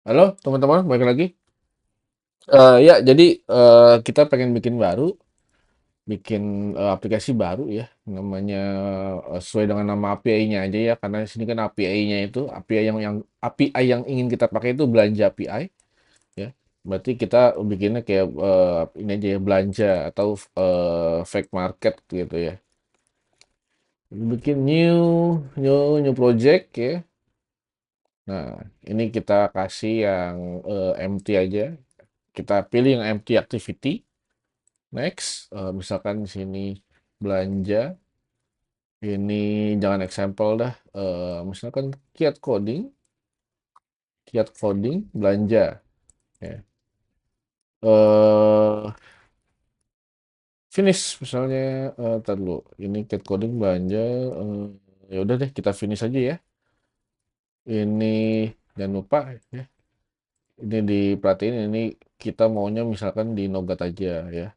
Halo teman-teman, balik lagi. Ya, jadi kita pengen bikin aplikasi baru ya, namanya sesuai dengan nama API-nya aja ya, karena di sini kan API-nya itu API yang ingin kita pakai itu belanja API ya. Berarti kita bikinnya kayak ini aja ya, belanja atau fake market gitu ya. Bikin new project ya. Nah, ini kita kasih yang empty aja. Kita pilih yang empty activity. Next, misalkan di sini belanja, ini jangan example dah. Misalkan kiat coding belanja. Ya. eh Finish misalnya, ntar dulu. Ini kiat coding belanja. Ya udah deh, kita finish aja ya. Ini jangan lupa ya. Ini diperhatiin, ini kita maunya misalkan di Nougat aja ya.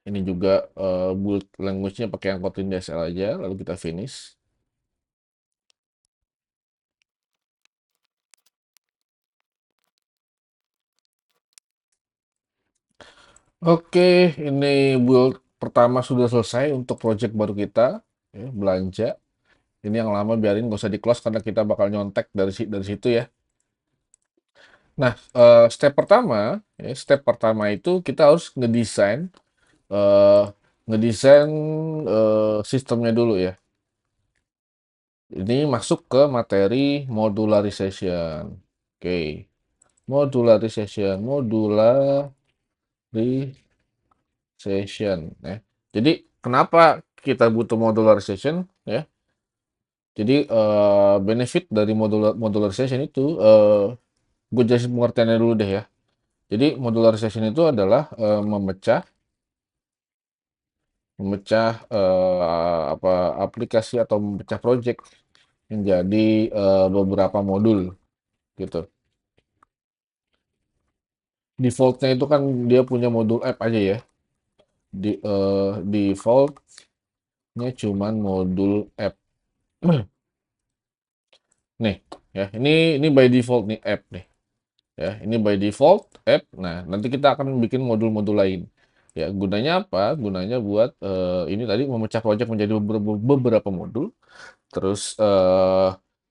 Ini juga build language-nya pakai yang Kotlin DSL aja, lalu kita finish. Oke, ini build pertama sudah selesai untuk project baru kita, ya, belanja. Ini yang lama biarin gak usah di-close karena kita bakal nyontek dari situ ya. Nah, step pertama itu kita harus eh, ngedesain sistemnya dulu ya. Ini masuk ke materi modularization. Oke, modularization ya. Jadi kenapa kita butuh modularization ya? Jadi benefit dari modularization itu, gue jelasin pengertiannya dulu deh ya. Jadi modularization itu adalah memecah memecah apa aplikasi atau memecah project menjadi beberapa modul gitu. Defaultnya itu kan dia punya modul app aja ya. Defaultnya cuman modul app. Nih, ya ini by default nih app nih. Ya, ini by default app. Nah, nanti kita akan bikin modul-modul lain. Ya, gunanya apa? Gunanya buat ini tadi memecah project menjadi beberapa modul. Terus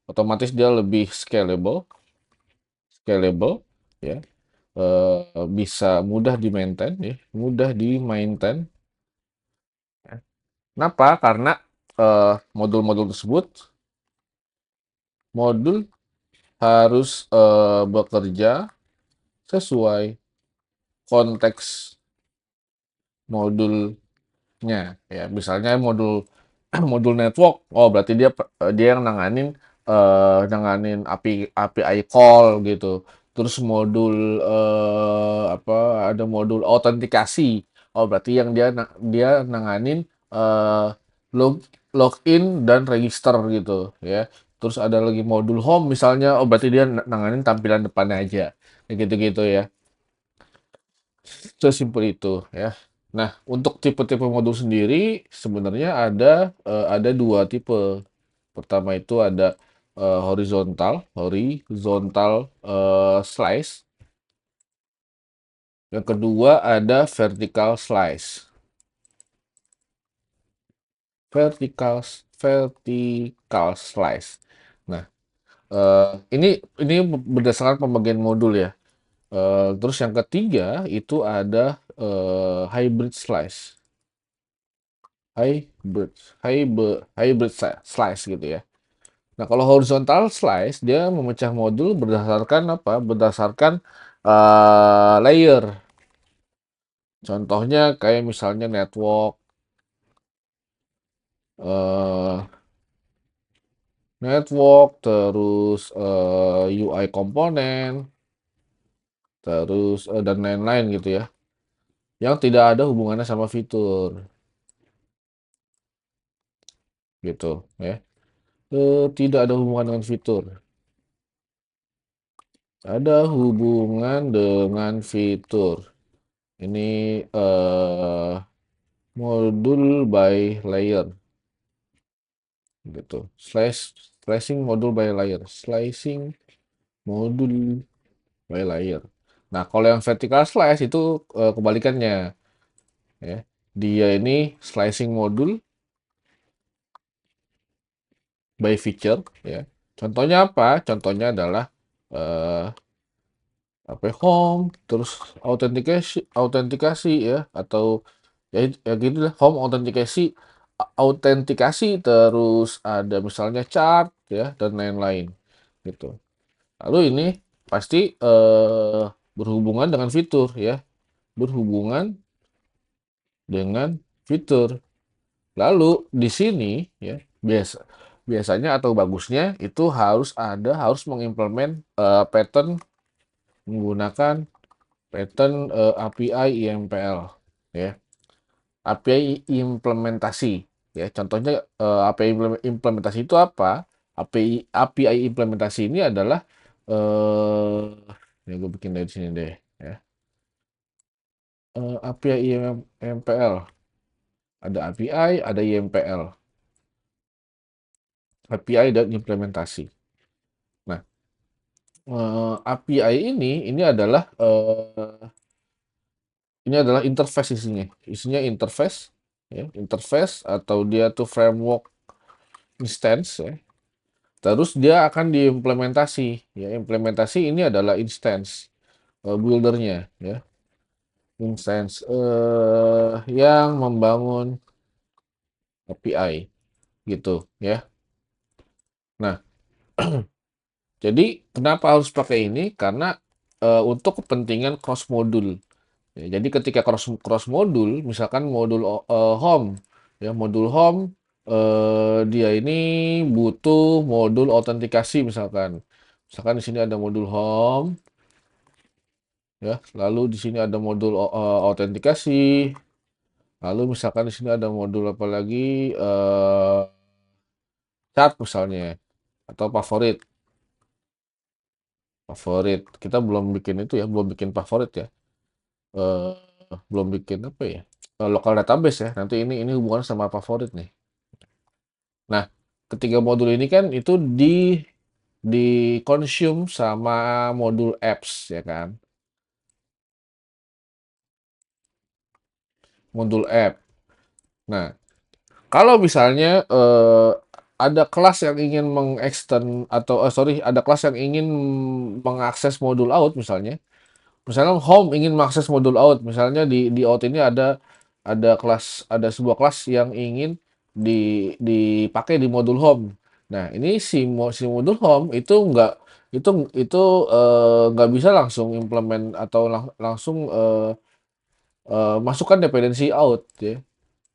otomatis dia lebih scalable, ya. Bisa mudah di-maintain, ya, mudah di-maintain. Ya. Kenapa? Karena modul-modul tersebut modul harus bekerja sesuai konteks modul ya. Misalnya modul modul network, oh berarti dia yang nanganin API call gitu. Terus modul apa, ada modul autentikasi, oh berarti yang dia nanganin eh, log login dan register gitu ya. Terus ada lagi modul home misalnya, oh berarti dia nanganin tampilan depannya aja kayak gitu-gitu ya. Sesimpel itu ya. Nah, untuk tipe-tipe modul sendiri sebenarnya ada dua tipe. Pertama itu ada horizontal slice. Yang kedua ada vertical slice. Nah, ini berdasarkan pembagian modul ya. Terus yang ketiga itu ada hybrid slice. hybrid hybrid slice gitu ya. Nah, kalau horizontal slice dia memecah modul berdasarkan apa? Berdasarkan layer. Contohnya kayak misalnya eh, network, terus UI komponen, terus dan lain-lain gitu ya. Yang tidak ada hubungannya sama fitur gitu ya. Tidak ada hubungan dengan fitur. Ada hubungan dengan fitur. Ini modul by layer gitu. Slicing modul by layer. Slicing modul by layer. Nah, kalau yang vertical slice itu kebalikannya ya. Dia ini slicing modul by feature ya. Contohnya apa? Contohnya adalah eh, apa ya, home, terus autentikasi ya, atau ya gitu lah, home autentikasi, terus ada misalnya chart ya dan lain-lain gitu. Lalu ini pasti berhubungan dengan fitur ya, berhubungan dengan fitur. Lalu di sini ya biasanya atau bagusnya itu harus mengimplement pattern menggunakan pattern API IMPL ya. API implementasi ya. Contohnya API implementasi itu apa? API implementasi ini adalah ini gue bikin dari sini deh ya. API IMPL. Ada API, ada IMPL. API dan implementasi. Nah, API ini adalah interface isinya. Isinya interface ya, interface atau dia tuh framework instance ya. Terus dia akan diimplementasi ya. Implementasi ini adalah instance buildernya ya. Instance yang membangun API gitu ya. Nah, jadi kenapa harus pakai ini? Karena untuk kepentingan cross modul. Ya, jadi ketika cross modul, misalkan modul home, ya modul home dia ini butuh modul autentikasi misalkan. Misalkan di sini ada modul home, ya. Lalu di sini ada modul autentikasi. Lalu misalkan di sini ada modul apa lagi chat misalnya atau favorit. Favorit. Kita belum bikin itu ya, belum bikin favorit ya. eh Belum bikin apa ya? Local database ya. Nanti ini hubungan sama favorit nih. Nah, ketiga modul ini kan itu di consume sama modul apps ya kan. Modul app. Nah, kalau misalnya ada kelas yang ingin mengextend atau sorry, ada kelas yang ingin mengakses modul out misalnya. Misalnya home ingin mengakses modul out, misalnya di out ini ada sebuah kelas yang ingin dipakai di modul home. Nah, ini si modul home itu nggak bisa langsung implement atau langsung masukkan dependensi out ya.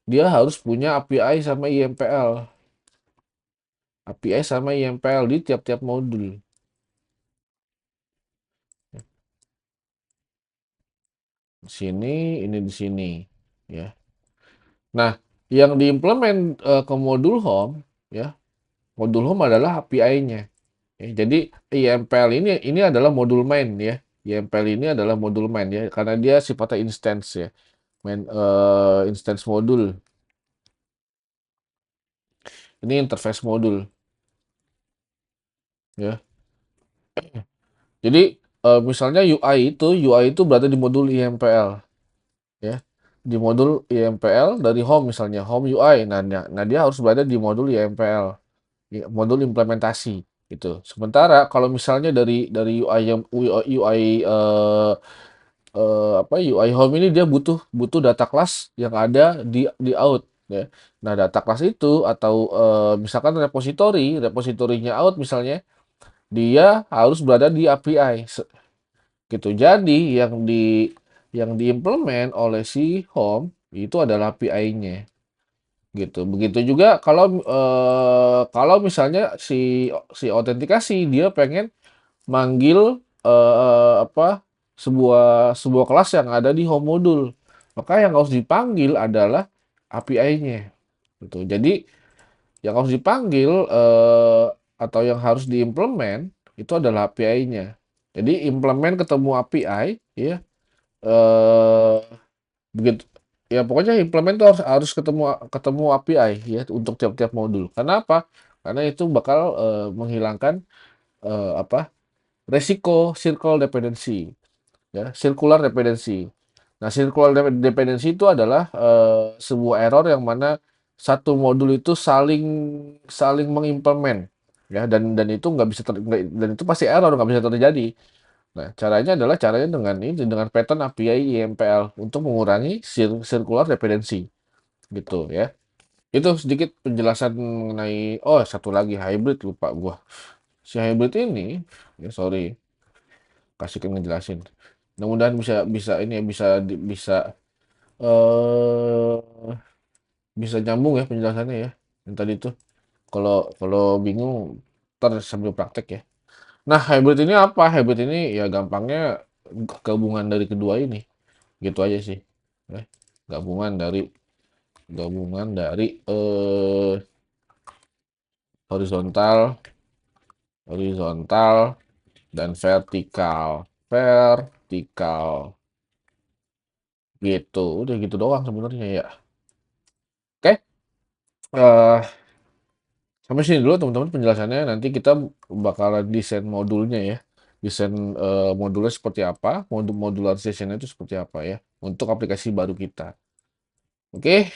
Dia harus punya API sama IMPL. API sama IMPL di tiap-tiap modul. Di sini, ini di sini ya. Nah, yang diimplement ke modul home ya, modul home adalah API-nya. Ya, jadi IMPL ini adalah modul main ya. IMPL ini adalah modul main ya, karena dia sifatnya instance ya. Main instance modul. Ini interface modul ya. Jadi misalnya UI itu berada di modul IMPL ya. Di modul IMPL dari home misalnya, home UI. Nah dia harus berada di modul IMPL. Modul implementasi gitu. Sementara kalau misalnya dari UI yang UI apa UI home ini dia butuh butuh data class yang ada di out ya. Nah, data class itu atau misalkan repositorinya out misalnya dia harus berada di API gitu. Jadi yang diimplement oleh si home itu adalah API-nya gitu. Begitu juga kalau misalnya si autentikasi dia pengen manggil apa sebuah kelas yang ada di home modul. Maka yang harus dipanggil adalah API-nya gitu. Jadi yang harus dipanggil atau yang harus diimplement itu adalah API-nya. Jadi implement ketemu API ya eh begitu ya, pokoknya implement itu harus harus ketemu ketemu API ya untuk tiap-tiap modul. Karena apa? Karena itu bakal menghilangkan apa? resiko circle dependency, ya, circular dependency. Nah, circular dependency itu adalah sebuah error yang mana satu modul itu saling saling mengimplement, ya, dan itu nggak bisa dan itu pasti error, nggak bisa terjadi. Nah, caranya dengan ini, dengan pattern API IMPL untuk mengurangi circular dependency, gitu ya. Itu sedikit penjelasan mengenai, oh satu lagi hybrid, lupa gua. Si hybrid ini, ya sorry, kasihkan ngejelasin. Mudah-mudahan bisa bisa ini ya, bisa eh bisa nyambung ya penjelasannya ya. Yang tadi tuh. Kalau kalau bingung, ntar sambil praktek ya. Nah, hybrid ini apa? Hybrid ini ya gampangnya gabungan dari kedua ini. Gitu aja sih. Ya. Gabungan dari gabungan dari horizontal, horizontal dan vertikal. Vertikal. Gitu. Udah gitu doang sebenarnya ya. Oke. eh Sampai sini dulu teman-teman penjelasannya. Nanti kita bakalan desain modulnya ya. Desain modulnya seperti apa, modularization itu seperti apa ya untuk aplikasi baru kita. Oke,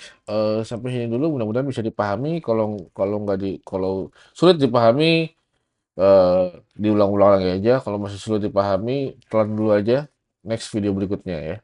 sampai sini dulu. Mudah-mudahan bisa dipahami. Kalau kalau nggak di kalau sulit dipahami, eh, diulang-ulang lagi aja. Kalau masih sulit dipahami, telan dulu aja. Next video berikutnya ya.